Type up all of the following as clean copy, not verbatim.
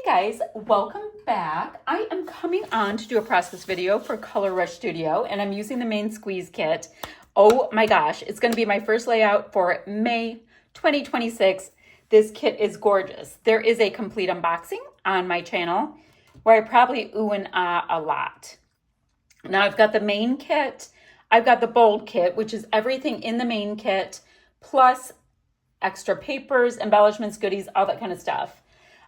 guys, welcome back. I am coming on to do a process video for Color Rush Studio, and I'm using the main squeeze kit. Oh my gosh, it's going to be my first layout for May 2026. This kit is gorgeous. There is a complete unboxing on my channel where I probably ooh and ah a lot. Now I've got the main kit, I've got the bold kit, which is everything in the main kit, plus extra papers, embellishments, goodies, all that kind of stuff.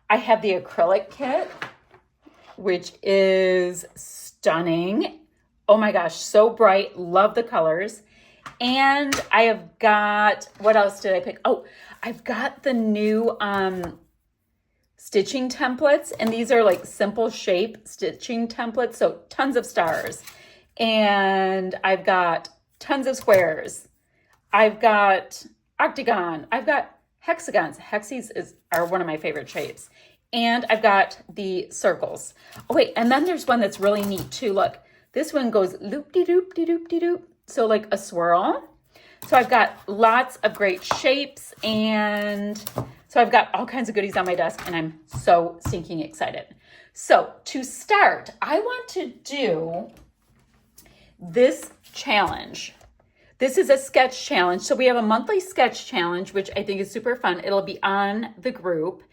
I have the acrylic kit, which is stunning. Oh my gosh, so bright. Love the colors. And I have got, what else did I pick? Oh, I've got the new stitching templates. And these are like simple shape stitching templates. So tons of stars. And I've got tons of squares. I've got octagon. I've got hexagons. Hexes are one of my favorite shapes. And I've got the circles. Oh wait, and then there's one that's really neat too. Look, this one goes loop-de-doop-de-doop-de-doop. So like a swirl. So I've got lots of great shapes, and so I've got all kinds of goodies on my desk, and I'm so stinking excited. So to start, I want to do this challenge. This is a sketch challenge. So we have a monthly sketch challenge, which I think is super fun. It'll be on the group,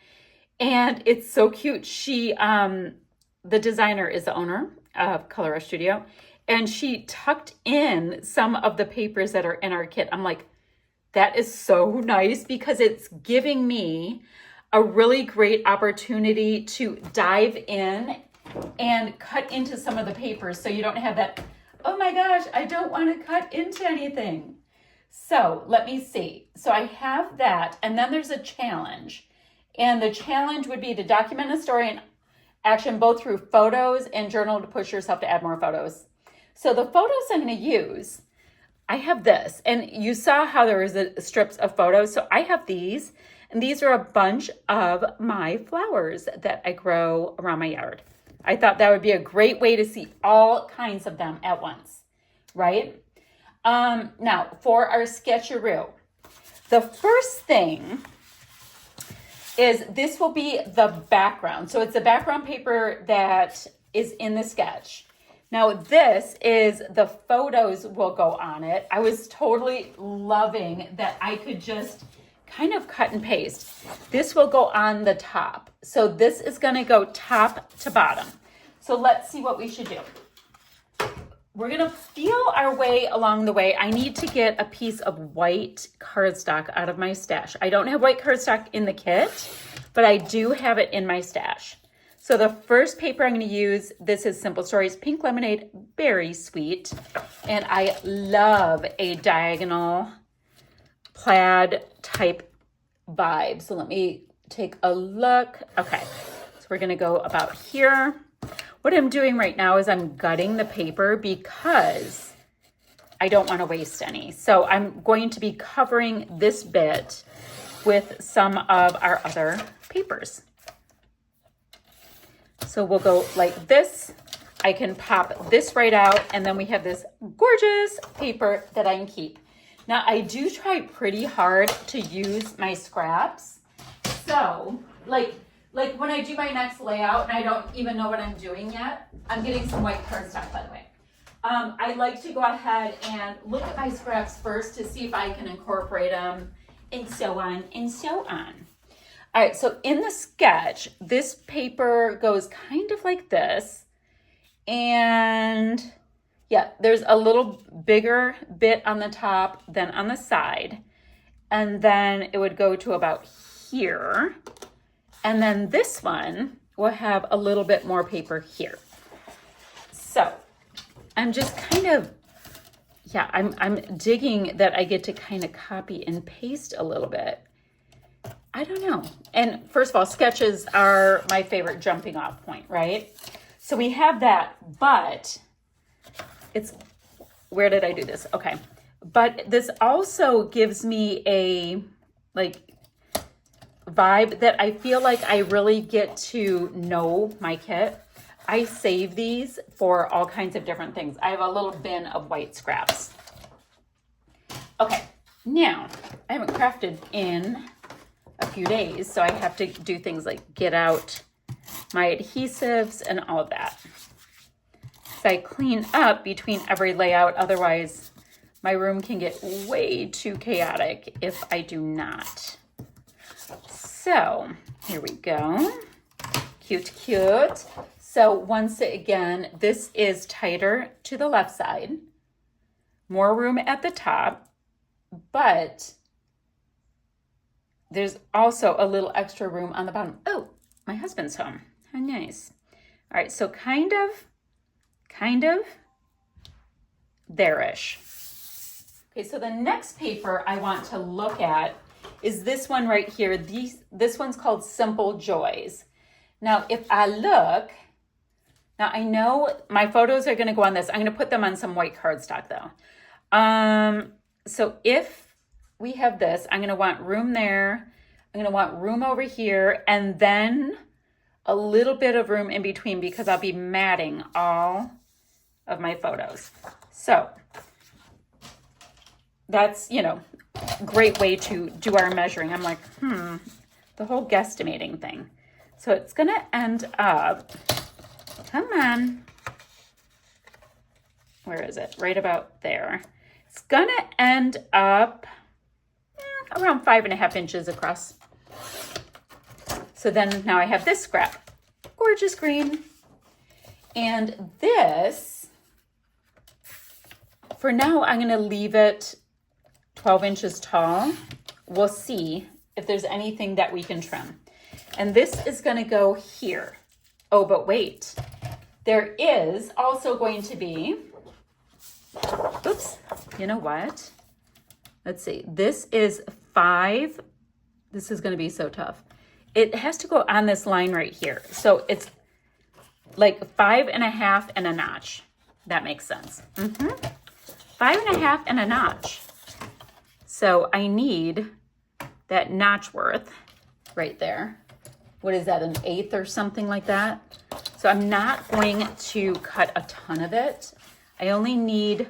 and it's so cute. She, the designer is the owner of Color Rush Studio, and she tucked in some of the papers that are in our kit. I'm like, that is so nice because it's giving me a really great opportunity to dive in and cut into some of the papers so you don't have that, oh my gosh, I don't want to cut into anything. So let me see. So I have that, and then there's a challenge. And the challenge would be to document a story in action, both through photos and journal to push yourself to add more photos. So the photos I'm going to use, I have this, and you saw how there was strips of photos. So I have these, and these are a bunch of my flowers that I grow around my yard. I thought that would be a great way to see all kinds of them at once, right? Now, for our sketcheroo, the first thing is this will be the background. So it's the background paper that is in the sketch. Now this is the photos will go on it. I was totally loving that I could just kind of cut and paste. This will go on the top. So this is gonna go top to bottom. So let's see what we should do. We're gonna feel our way along the way. I need to get a piece of white cardstock out of my stash. I don't have white cardstock in the kit, but I do have it in my stash. So the first paper I'm going to use, this is Simple Stories Pink Lemonade, very sweet. And I love a diagonal plaid type vibe. So let me take a look. Okay, so we're going to go about here. What I'm doing right now is I'm gutting the paper because I don't want to waste any. So I'm going to be covering this bit with some of our other papers. So we'll go like this. I can pop this right out, and then we have this gorgeous paper that I can keep. Now I do try pretty hard to use my scraps. So like when I do my next layout and I don't even know what I'm doing yet, I'm getting some white cardstock, by the way. I like to go ahead and look at my scraps first to see if I can incorporate them, and so on and so on. All right, so in the sketch, this paper goes kind of like this. And yeah, there's a little bigger bit on the top than on the side. And then it would go to about here. And then this one will have a little bit more paper here. So I'm just kind of, yeah, I'm digging that I get to kind of copy and paste a little bit. I don't know. And first of all, sketches are my favorite jumping off point, right? So we have that, but it's, where did I do this? Okay. But this also gives me a like vibe that I feel like I really get to know my kit. I save these for all kinds of different things. I have a little bin of white scraps. Okay. Now, I haven't crafted in a few days, so I have to do things like get out my adhesives and all of that. So I clean up between every layout, otherwise my room can get way too chaotic if I do not. So here we go. Cute, cute. So once again, this is tighter to the left side, more room at the top, but there's also a little extra room on the bottom. Oh, my husband's home. How nice. All right, so kind of there-ish. Okay, so the next paper I want to look at is this one right here. This one's called Simple Joys. Now, if I look, now I know my photos are gonna go on this. I'm gonna put them on some white cardstock though. So if we have this, I'm gonna want room there. I'm gonna want room over here, and then a little bit of room in between because I'll be matting all of my photos. So that's, you know, great way to do our measuring. I'm like, the whole guesstimating thing. So it's gonna end up, come on, where is it? Right about there. It's gonna end up around 5.5 inches across. So then now I have this scrap, gorgeous green. And this, for now, I'm gonna leave it 12 inches tall. We'll see if there's anything that we can trim. And this is gonna go here. Oh, but wait, there is also going to be, oops, you know what? Let's see, this is 5, this is gonna be so tough. It has to go on this line right here. So it's like 5.5 and a notch. That makes sense. 5.5 and a notch. So I need that notch worth right there. What is that, 1/8 or something like that? So I'm not going to cut a ton of it. I only need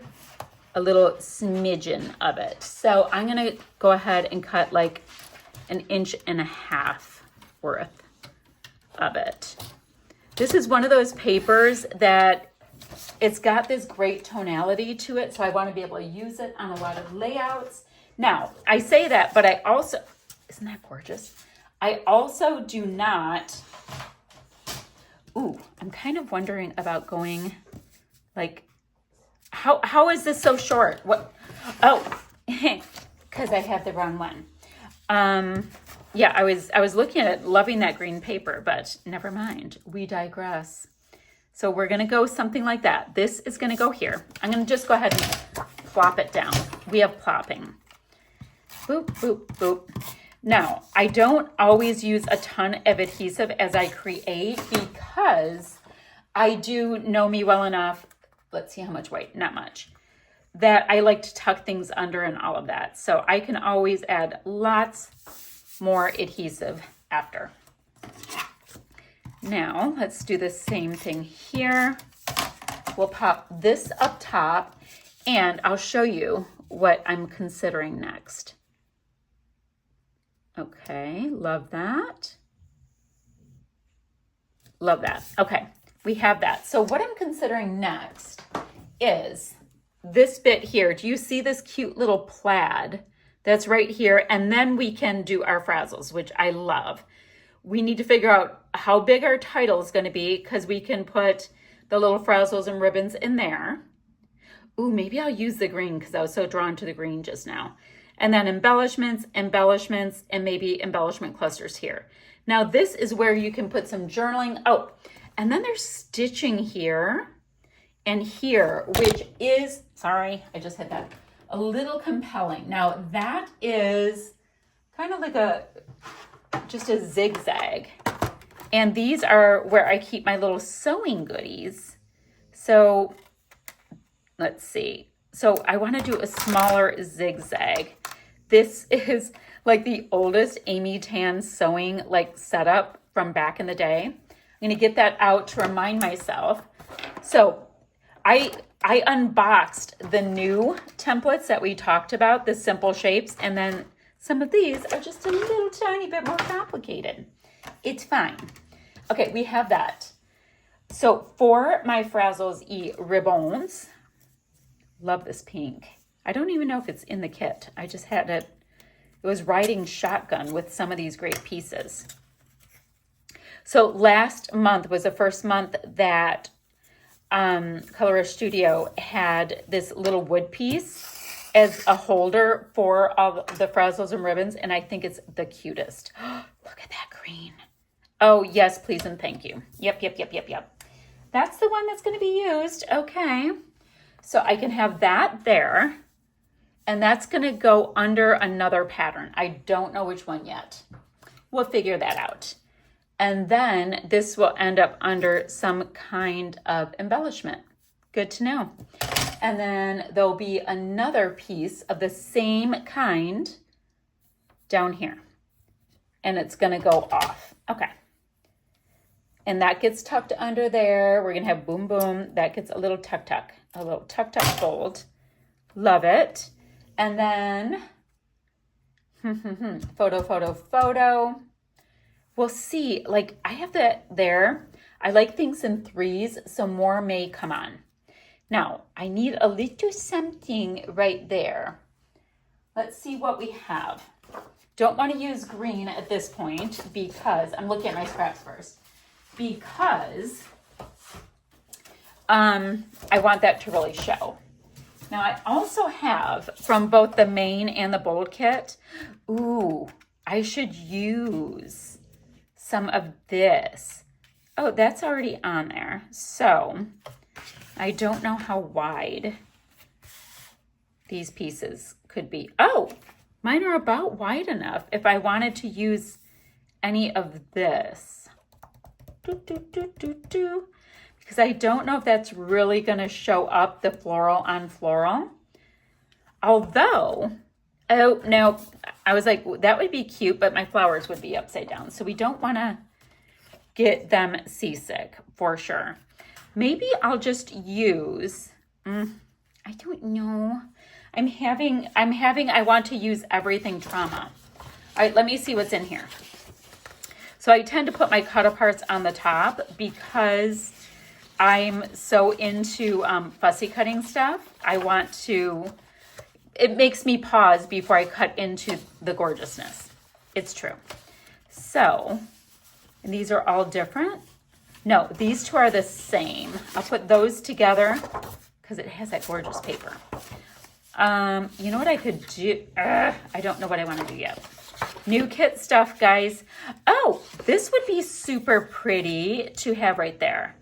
a little smidgen of it. So I'm gonna go ahead and cut like 1.5 inches worth of it. This is one of those papers that it's got this great tonality to it, so I want to be able to use it on a lot of layouts. Now, I say that, but I also, isn't that gorgeous? I also do not, ooh, I'm kind of wondering about going like, how is this so short? What? Oh, because I have the wrong one. Yeah, I was looking at it, loving that green paper, but never mind. We digress. So we're gonna go something like that. This is gonna go here. I'm gonna just go ahead and plop it down. We have plopping. Boop, boop, boop. Now, I don't always use a ton of adhesive as I create because I do know me well enough. Let's see how much white, not much, that I like to tuck things under and all of that. So I can always add lots more adhesive after. Now, let's do the same thing here. We'll pop this up top and I'll show you what I'm considering next. Okay, love that. Love that. Okay, we have that. So what I'm considering next is this bit here. Do you see this cute little plaid that's right here? And then we can do our frazzles, which I love. We need to figure out how big our title is going to be because we can put the little frazzles and ribbons in there. Ooh, maybe I'll use the green because I was so drawn to the green just now. And then embellishments, and maybe embellishment clusters here. Now this is where you can put some journaling. Oh, and then there's stitching here and here, which is, sorry, I just hit that, a little compelling. Now that is kind of like just a zigzag. And these are where I keep my little sewing goodies. So let's see. So I want to do a smaller zigzag. This is like the oldest Amy Tan sewing like setup from back in the day. I'm going to get that out to remind myself. So I unboxed the new templates that we talked about, the simple shapes, and then some of these are just a little tiny bit more complicated. It's fine. Okay, we have that. So for my Frazzles E ribbons, love this pink. I don't even know if it's in the kit. I just had it. It was riding shotgun with some of these great pieces. So last month was the first month that Colorist Studio had this little wood piece as a holder for all the Frazzles and ribbons, and I think it's the cutest. Look at that green. Oh, yes, please and thank you. Yep. That's the one that's going to be used. Okay. So I can have that there, and that's going to go under another pattern. I don't know which one yet. We'll figure that out. And then this will end up under some kind of embellishment. Good to know. And then there'll be another piece of the same kind down here. And it's going to go off. Okay. And that gets tucked under there. We're going to have boom, boom. That gets a little tuck, a little tuck fold. Love it. And then photo. We'll see. Like, I have that there. I like things in threes, so more may come on. Now, I need a little something right there. Let's see what we have. Don't want to use green at this point because I'm looking at my scraps first. Because I want that to really show. Now, I also have from both the main and the bold kit. Ooh, I should use some of this. Oh, that's already on there. So I don't know how wide these pieces could be. Oh, mine are about wide enough if I wanted to use any of this. Because I don't know if that's really going to show up the floral on floral. Although, oh, no, I was like, that would be cute, but my flowers would be upside down. So we don't want to get them seasick for sure. Maybe I'll just use, I don't know. I want to use everything trauma. All right, let me see what's in here. So I tend to put my cut aparts on the top because I'm so into fussy cutting stuff. It makes me pause before I cut into the gorgeousness. It's true. So, and these are all different. No, these two are the same. I'll put those together because it has that gorgeous paper. You know what I could do? I don't know what I want to do yet. New kit stuff, guys. Oh, this would be super pretty to have right there.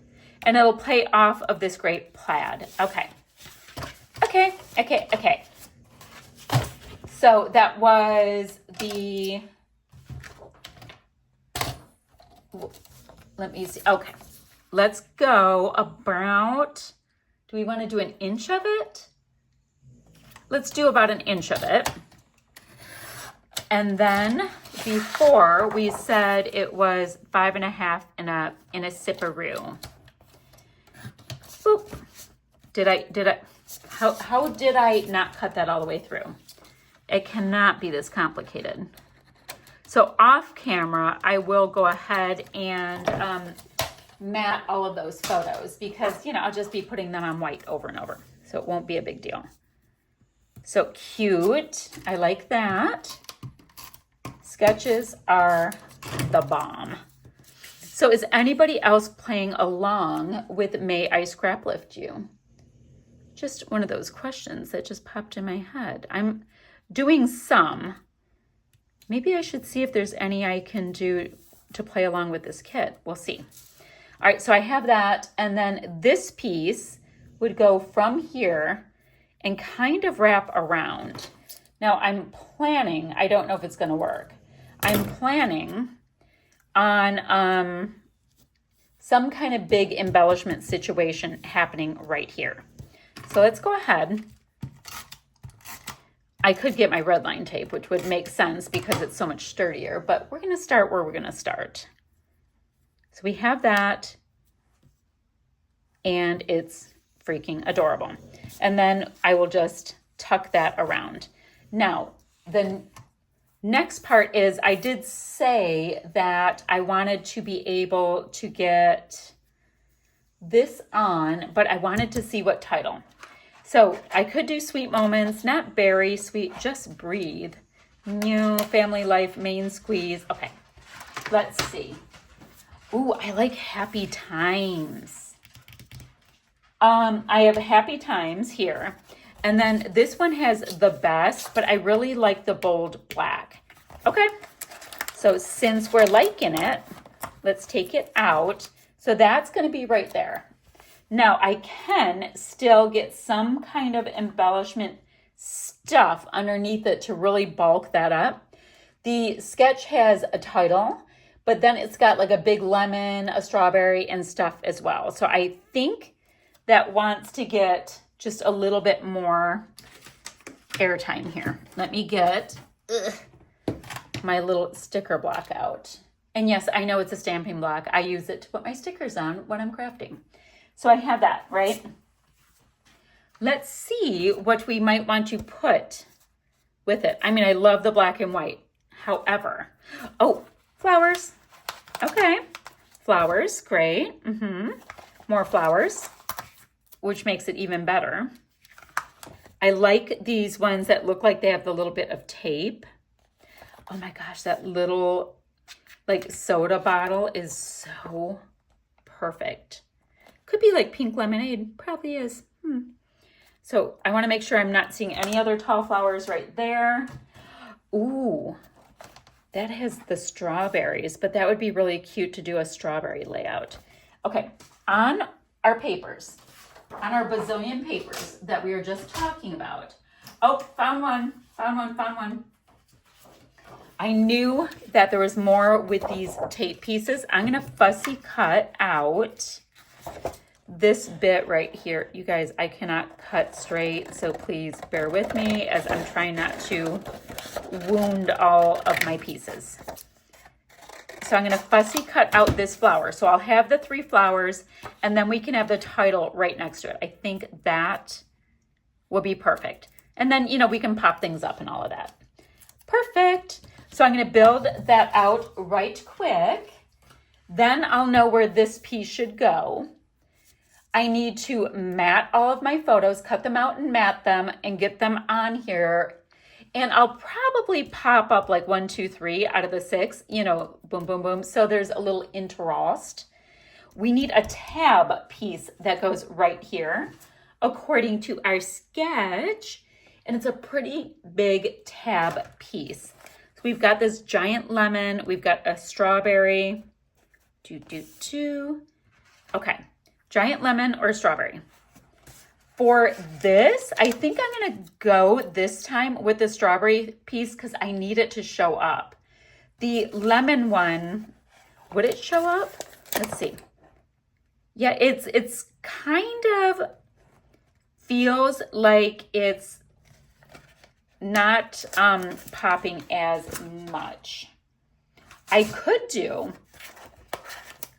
And it'll play off of this great plaid. Okay. So that was the, let me see. Okay, let's go about, do we want to do an inch of it? Let's do about an inch of it. And then before we said it was 5.5 in a sipperoo. Boop. How did I not cut that all the way through? It cannot be this complicated. So off camera, I will go ahead and matte all of those photos because, you know, I'll just be putting them on white over and over. So it won't be a big deal. So cute. I like that. Sketches are the bomb. So is anybody else playing along with May I Scrap Lift You? Just one of those questions that just popped in my head. I'm doing some. Maybe I should see if there's any I can do to play along with this kit. We'll see. All right, so I have that. And then this piece would go from here and kind of wrap around. Now I'm planning, I don't know if it's going to work. I'm planning on some kind of big embellishment situation happening right here. So let's go ahead. I could get my red line tape, which would make sense because it's so much sturdier, but we're going to start where we're going to start. So we have that, and it's freaking adorable. And then I will just tuck that around. Now, the Next part is I did say that I wanted to be able to get this on, but I wanted to see what title. So I could do Sweet Moments, not Berry Sweet, Just Breathe. New Family Life, Main Squeeze. Okay, let's see. Ooh, I like Happy Times. I have Happy Times here. And then this one has the best, but I really like the bold black. Okay, so since we're liking it, let's take it out. So that's going to be right there. Now I can still get some kind of embellishment stuff underneath it to really bulk that up. The sketch has a title, but then it's got like a big lemon, a strawberry, and stuff as well. So I think that wants to get just a little bit more airtime here. Let me get my little sticker block out. And yes, I know it's a stamping block. I use it to put my stickers on when I'm crafting. So I have that, right? Let's see what we might want to put with it. I mean, I love the black and white. However, oh, flowers. Okay, flowers, great. More flowers, which makes it even better. I like these ones that look like they have the little bit of tape. Oh my gosh, that little like soda bottle is so perfect. Could be like pink lemonade, probably is. So I want to make sure I'm not seeing any other tall flowers right there. Ooh, that has the strawberries, but that would be really cute to do a strawberry layout. Okay, on our papers, on our bazillion papers that we were just talking about. Oh, found one. I knew that there was more with these tape pieces. I'm going to fussy cut out this bit right here. You guys, I cannot cut straight, so please bear with me as I'm trying not to wound all of my pieces. So I'm going to fussy cut out this flower. So I'll have the 3 flowers, and then we can have the title right next to it. I think that will be perfect. And then, you know, we can pop things up and all of that. Perfect. So I'm going to build that out right quick. Then I'll know where this piece should go. I need to mat all of my photos, cut them out and mat them and get them on here. And I'll probably pop up like 1, 2, 3 out of the 6, you know, boom, boom, boom. So there's a little interlaced. We need a tab piece that goes right here according to our sketch. And it's a pretty big tab piece. So we've got this giant lemon. We've got a strawberry. Okay, giant lemon or strawberry. For this, I think I'm gonna go this time with the strawberry piece because I need it to show up. The lemon one, would it show up? Let's see. Yeah, it's kind of feels like it's not popping as much. I could do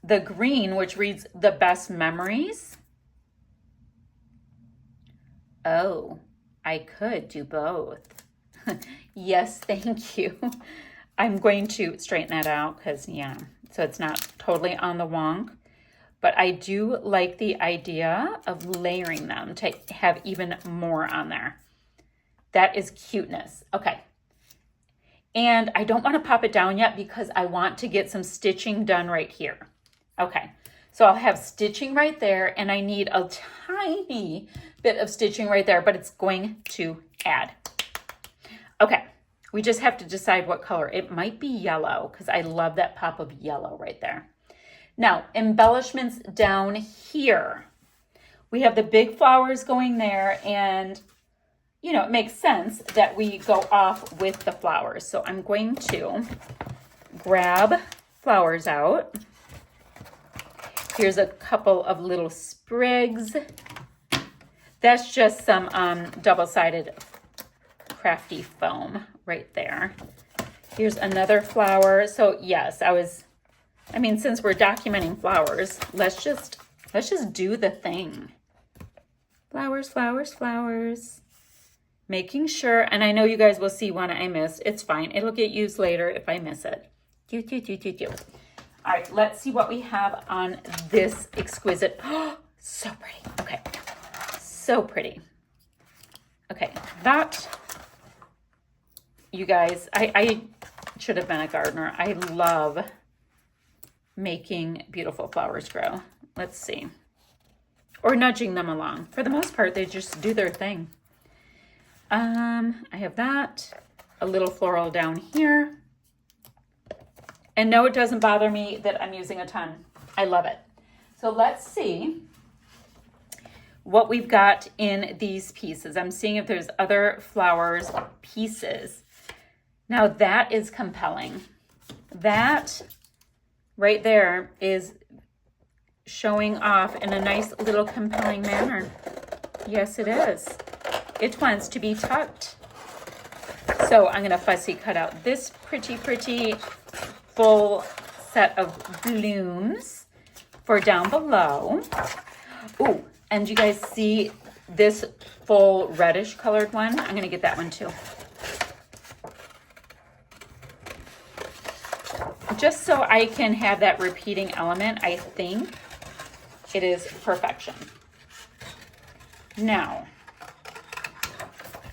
the green, which reads the best memories. Oh, I could do both. Yes, thank you. I'm going to straighten that out because, yeah, so it's not totally on the wonk. But I do like the idea of layering them to have even more on there. That is cuteness. Okay. And I don't want to pop it down yet because I want to get some stitching done right here. Okay. So I'll have stitching right there, and I need a tiny bit of stitching right there, but it's going to add. Okay, we just have to decide what color. It might be yellow because I love that pop of yellow right there. Now, embellishments down here. We have the big flowers going there, and you know, it makes sense that we go off with the flowers. So I'm going to grab flowers out. Here's a couple of little sprigs. That's just some double-sided crafty foam right there. Here's another flower. So yes, I mean, since we're documenting flowers, let's just do the thing. Flowers, flowers, flowers. Making sure, and I know you guys will see one I missed. It's fine. It'll get used later if I miss it. Do, do, do, do, do. All right, let's see what we have on this exquisite. Oh, so pretty. Okay, so pretty. Okay, that, you guys, I should have been a gardener. I love making beautiful flowers grow. Let's see. Or nudging them along. For the most part, they just do their thing. I have that, a little floral down here. And no, it doesn't bother me that I'm using a ton. I love it. So let's see what we've got in these pieces. I'm seeing if there's other flowers pieces. Now that is compelling. That right there is showing off in a nice little compelling manner. Yes, it is. It wants to be tucked. So I'm gonna fussy cut out this pretty full set of blooms for down below. Ooh, and you guys see this full reddish colored one? I'm gonna get that one too. Just so I can have that repeating element, I think it is perfection. Now,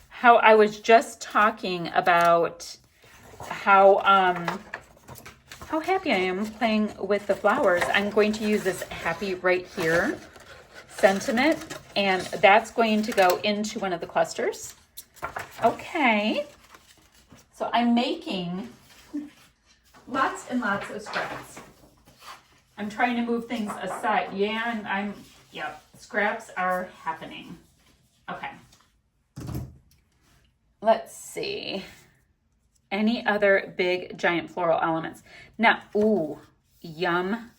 how I was just talking about how happy I am playing with the flowers. I'm going to use this happy right here sentiment, and that's going to go into one of the clusters. Okay, so I'm making lots and lots of scraps. I'm trying to move things aside. Yeah, and yep, scraps are happening. Okay. Let's see. Any other big giant floral elements? Now, ooh, yum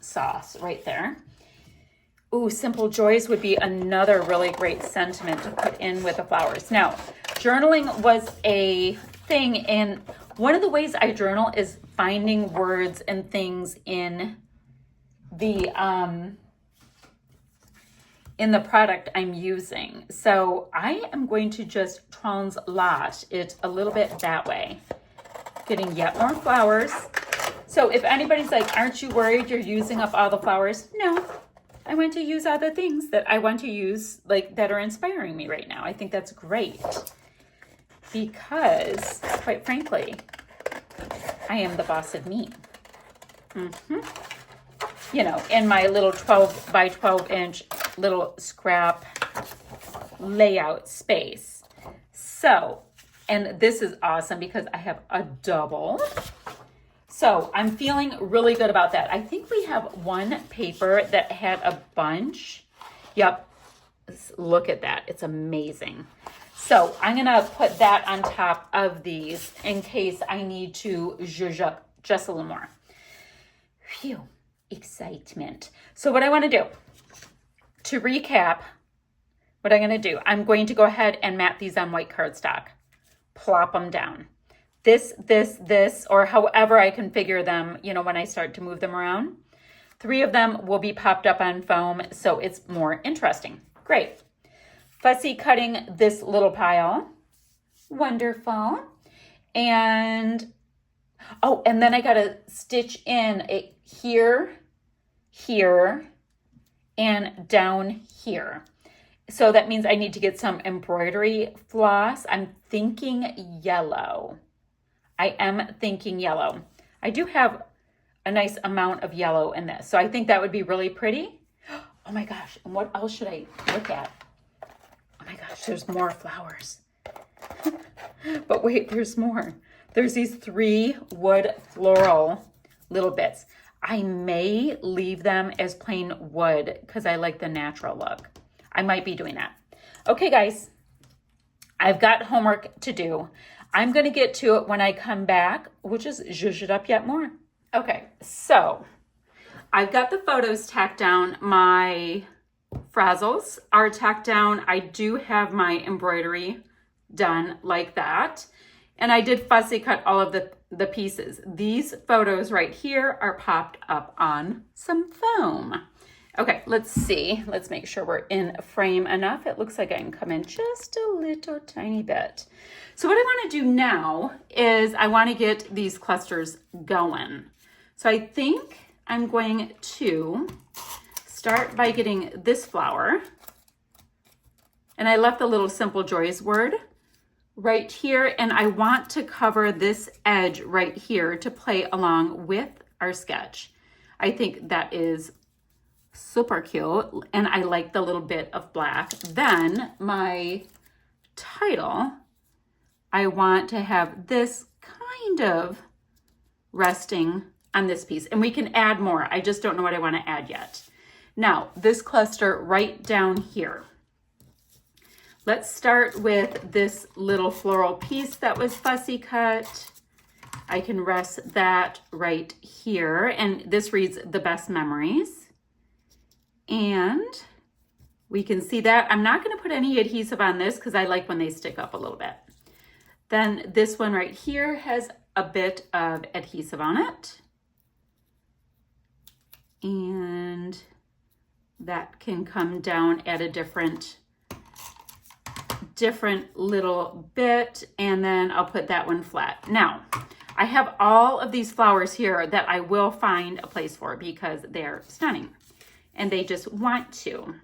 sauce right there. Ooh, Simple Joys would be another really great sentiment to put in with the flowers. Now, journaling was a thing, and one of the ways I journal is finding words and things in the product I'm using. So I am going to just translate it a little bit that way. Getting yet more flowers. So if anybody's like, aren't you worried you're using up all the flowers? No, I want to use other things that I want to use, like that are inspiring me right now. I think that's great because, quite frankly, I am the boss of me. You know, in my little 12 by 12 inch little scrap layout space. So, and this is awesome because I have a double. So I'm feeling really good about that. I think we have one paper that had a bunch. Yep, look at that. It's amazing. So I'm gonna put that on top of these in case I need to zhuzh up just a little more. Phew, excitement. So what I wanna do, to recap, what I'm gonna do, I'm going to go ahead and mat these on white cardstock. Plop them down. This, or however I configure them, you know, when I start to move them around. 3 of them will be popped up on foam, so it's more interesting. Great. Fussy cutting this little pile. Wonderful. And, oh, and then I gotta stitch in a here, and down here. So that means I need to get some embroidery floss. I'm thinking yellow. I am thinking yellow. I do have a nice amount of yellow in this, so I think that would be really pretty. Oh my gosh, and what else should I look at? Oh my gosh, there's more flowers. But wait, there's more. There's these 3 wood floral little bits. I may leave them as plain wood because I like the natural look. I might be doing that. Okay, guys, I've got homework to do. I'm going to get to it when I come back, which is zhuzh it up yet more. Okay, so I've got the photos tacked down. My frazzles are tacked down. I do have my embroidery done like that. And I did fussy cut all of the pieces. These photos right here are popped up on some foam. Okay, let's see. Let's make sure we're in frame enough. It looks like I can come in just a little tiny bit. So what I want to do now is I want to get these clusters going. So I think I'm going to start by getting this flower. And I left the little Simple Joys word right here. And I want to cover this edge right here to play along with our sketch. I think that is super cute, and I like the little bit of black. Then my title, I want to have this kind of resting on this piece, and we can add more. I just don't know what I want to add yet. Now, this cluster right down here. Let's start with this little floral piece that was fussy cut. I can rest that right here, and this reads The Best Memories. And we can see that. I'm not going to put any adhesive on this because I like when they stick up a little bit. Then this one right here has a bit of adhesive on it. And that can come down at a different little bit. And then I'll put that one flat. Now, I have all of these flowers here that I will find a place for because they're stunning. And they just want to.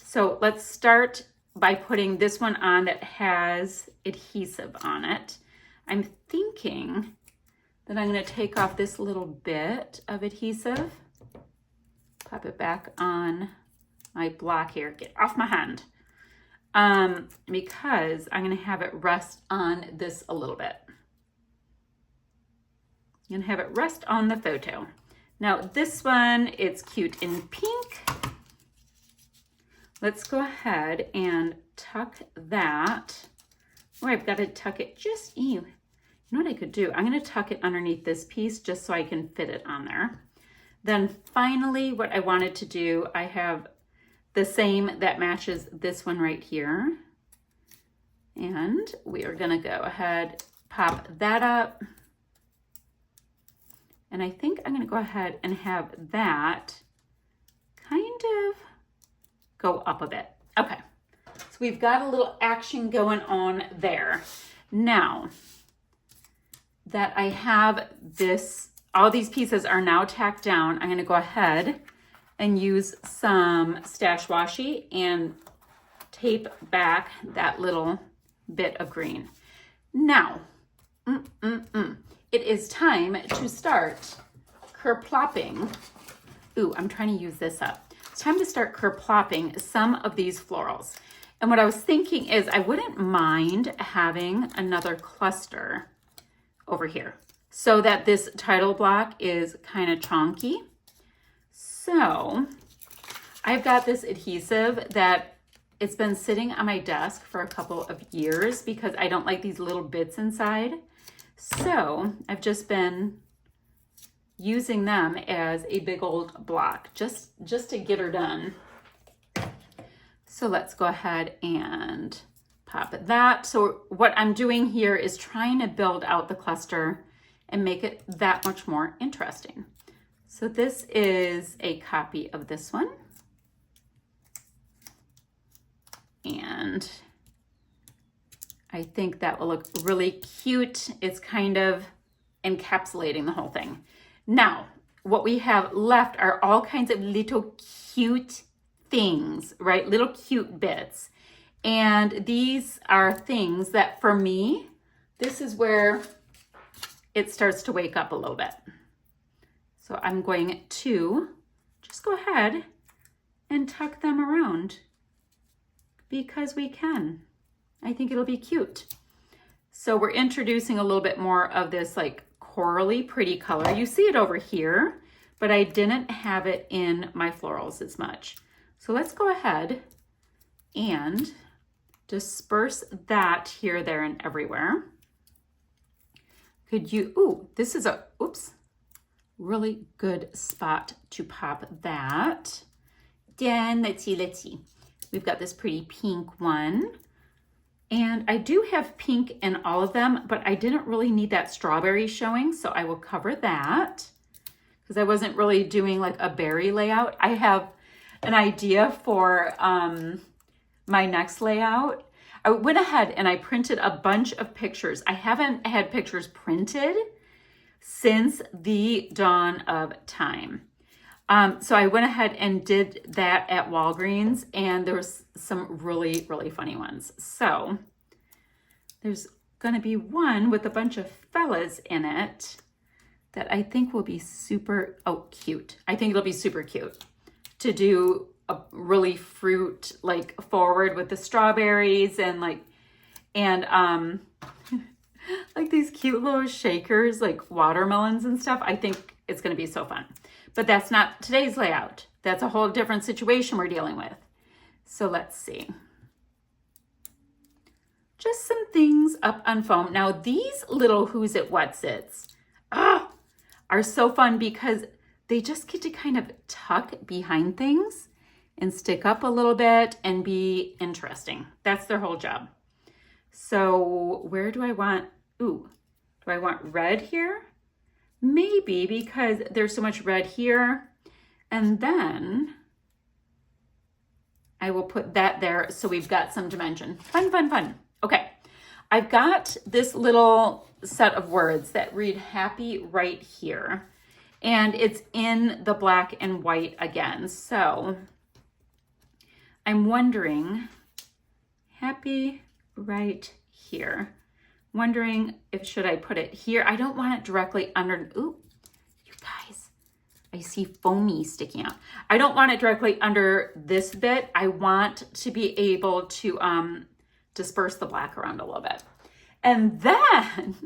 So let's start by putting this one on that has adhesive on it. I'm thinking that I'm going to take off this little bit of adhesive, pop it back on my block here. Get off my hand. Because I'm going to have it rest on this a little bit. I'm going to have it rest on the photo. Now this one, it's cute in pink. Let's go ahead and tuck that. Oh, I've got to tuck it just, you know what I could do? I'm going to tuck it underneath this piece just so I can fit it on there. Then finally, what I wanted to do, I have the same that matches this one right here. And we are going to go ahead, pop that up. And I think I'm going to go ahead and have that kind of go up a bit. Okay, so we've got a little action going on there. Now that I have this, all these pieces are now tacked down, I'm going to go ahead and use some stash washi and tape back that little bit of green. Now, it is time to start kerplopping. Ooh, I'm trying to use this up. It's time to start kerplopping some of these florals. And what I was thinking is I wouldn't mind having another cluster over here so that this title block is kind of chonky. So I've got this adhesive that it's been sitting on my desk for a couple of years because I don't like these little bits inside. So I've just been using them as a big old block just to get her done. So let's go ahead and pop that. So what I'm doing here is trying to build out the cluster and make it that much more interesting. So this is a copy of this one. And I think that will look really cute. It's kind of encapsulating the whole thing. Now, what we have left are all kinds of little cute things, right? Little cute bits. And these are things that for me, this is where it starts to wake up a little bit. So I'm going to just go ahead and tuck them around because we can. I think it'll be cute. So we're introducing a little bit more of this like corally pretty color. You see it over here, but I didn't have it in my florals as much. So let's go ahead and disperse that here, there, and everywhere. Could you, ooh, this is a, oops, really good spot to pop that. Then let's see. We've got this pretty pink one. And I do have pink in all of them, but I didn't really need that strawberry showing, so I will cover that because I wasn't really doing like a berry layout. I have an idea for my next layout, I went ahead and I printed a bunch of pictures. I haven't had pictures printed since the dawn of time. So I went ahead and did that at Walgreens, and there was some really, really funny ones. So there's going to be one with a bunch of fellas in it that I think will be super, cute. I think it'll be super cute to do a really fruit like forward with the strawberries and like these cute little shakers like watermelons and stuff. I think it's going to be so fun. But that's not today's layout. That's a whole different situation we're dealing with. So let's see. Just some things up on foam. Now these little who's it what's it's are so fun because they just get to kind of tuck behind things and stick up a little bit and be interesting. That's their whole job. So where do I want, do I want red here? Maybe because there's so much red here. And then I will put that there so we've got some dimension. Fun, fun, fun. Okay, I've got this little set of words that read happy right here. And it's in the black and white again. So I'm wondering, happy right here. Wondering if should I put it here? I don't want it directly under, ooh, you guys, I see foamy sticking out. I don't want it directly under this bit. I want to be able to disperse the black around a little bit. And then,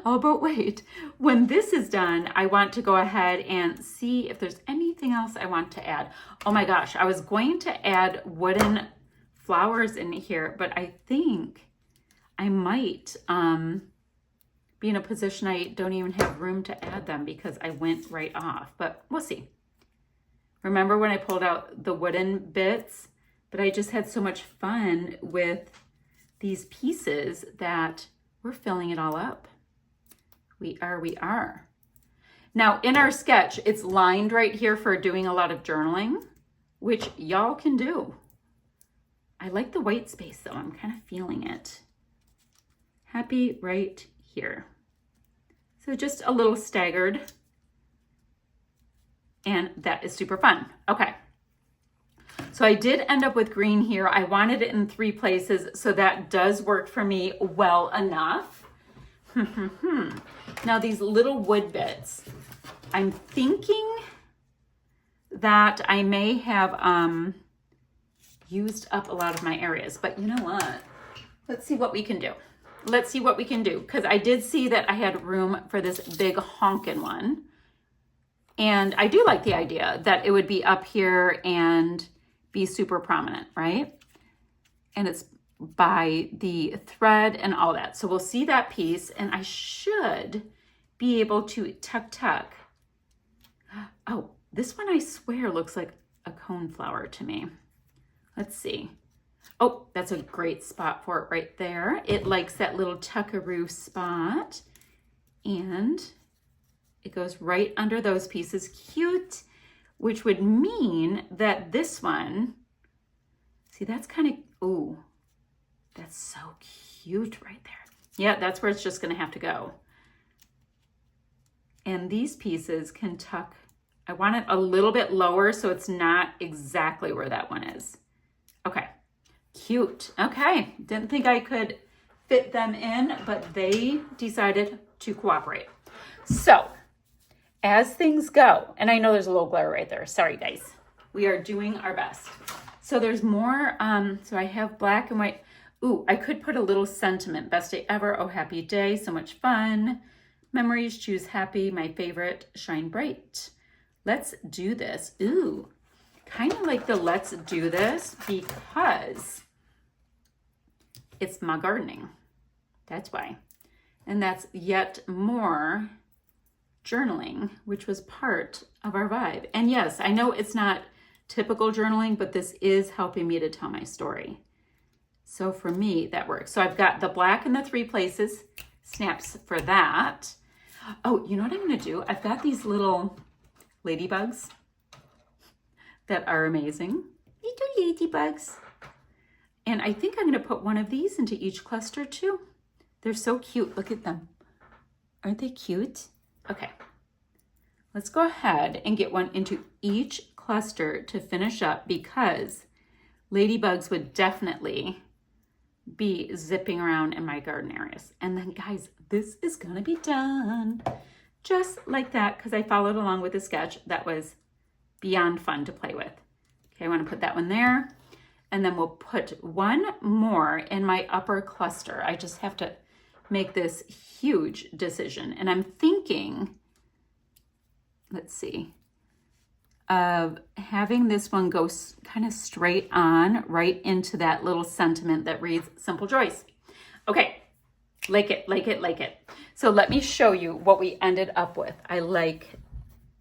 oh, but wait, when this is done, I want to go ahead and see if there's anything else I want to add. Oh my gosh, I was going to add wooden flowers in here, but I think I might be in a position I don't even have room to add them because I went right off, but we'll see. Remember when I pulled out the wooden bits? But I just had so much fun with these pieces that we're filling it all up. We are. Now in our sketch, it's lined right here for doing a lot of journaling, which y'all can do. I like the white space though, I'm kind of feeling it. Happy right here. So just a little staggered, and that is super fun. Okay. So I did end up with green here. I wanted it in 3 places, so that does work for me well enough. Now these little wood bits, I'm thinking that I may have used up a lot of my areas, but you know what? Let's see what we can do. Let's see what we can do, because I did see that I had room for this big honkin' one. And I do like the idea that it would be up here and be super prominent, right? And it's by the thread and all that. So we'll see that piece, and I should be able to tuck. Oh, this one I swear looks like a coneflower to me. Let's see. Oh, that's a great spot for it right there. It likes that little tuckaroo spot, and it goes right under those pieces. Cute, which would mean that this one, see, that's kind of, ooh, that's so cute right there. Yeah, that's where it's just gonna have to go. And these pieces can tuck. I want it a little bit lower so it's not exactly where that one is. Okay. Cute. Okay, didn't think I could fit them in, but they decided to cooperate. So, as things go, and I know there's a little glare right there. Sorry, guys. We are doing our best. So there's more. So I have black and white. Ooh, I could put a little sentiment. Best day ever. Oh, happy day. So much fun. Memories. Choose happy. My favorite. Shine bright. Let's do this. Ooh. Kind of like the let's do this because it's my gardening. That's why. And that's yet more journaling, which was part of our vibe. And yes, I know it's not typical journaling, but this is helping me to tell my story. So for me, that works. So I've got the black in the 3 places, snaps for that. Oh, you know what I'm gonna do? I've got these little ladybugs. that are amazing. Little ladybugs. And I think I'm going to put one of these into each cluster too. They're so cute. Look at them. Aren't they cute? Okay. Let's go ahead and get one into each cluster to finish up because ladybugs would definitely be zipping around in my garden areas. And then guys, this is going to be done just like that because I followed along with a sketch that was beyond fun to play with. Okay, I want to put that one there. And then we'll put one more in my upper cluster. I just have to make this huge decision. And I'm thinking, let's see, of having this one go kind of straight on right into that little sentiment that reads Simple Joys. Okay, like it, like it, like it. So let me show you what we ended up with. I like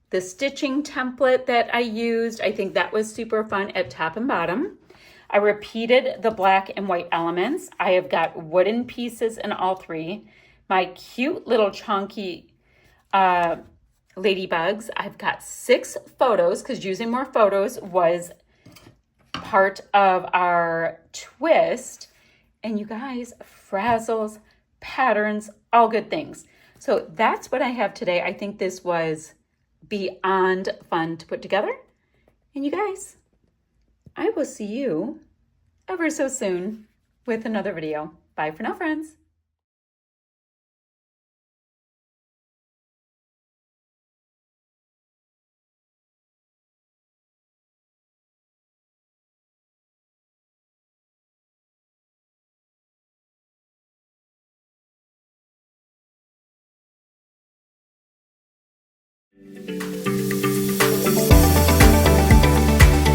the stitching template that I used. I think that was super fun at top and bottom. I repeated the black and white elements. I have got wooden pieces in all three. My cute little chunky ladybugs. I've got 6 photos because using more photos was part of our twist. And you guys, frazzles, patterns, all good things. So that's what I have today. I think this was beyond fun to put together. And you guys, I will see you ever so soon with another video. Bye for now, friends.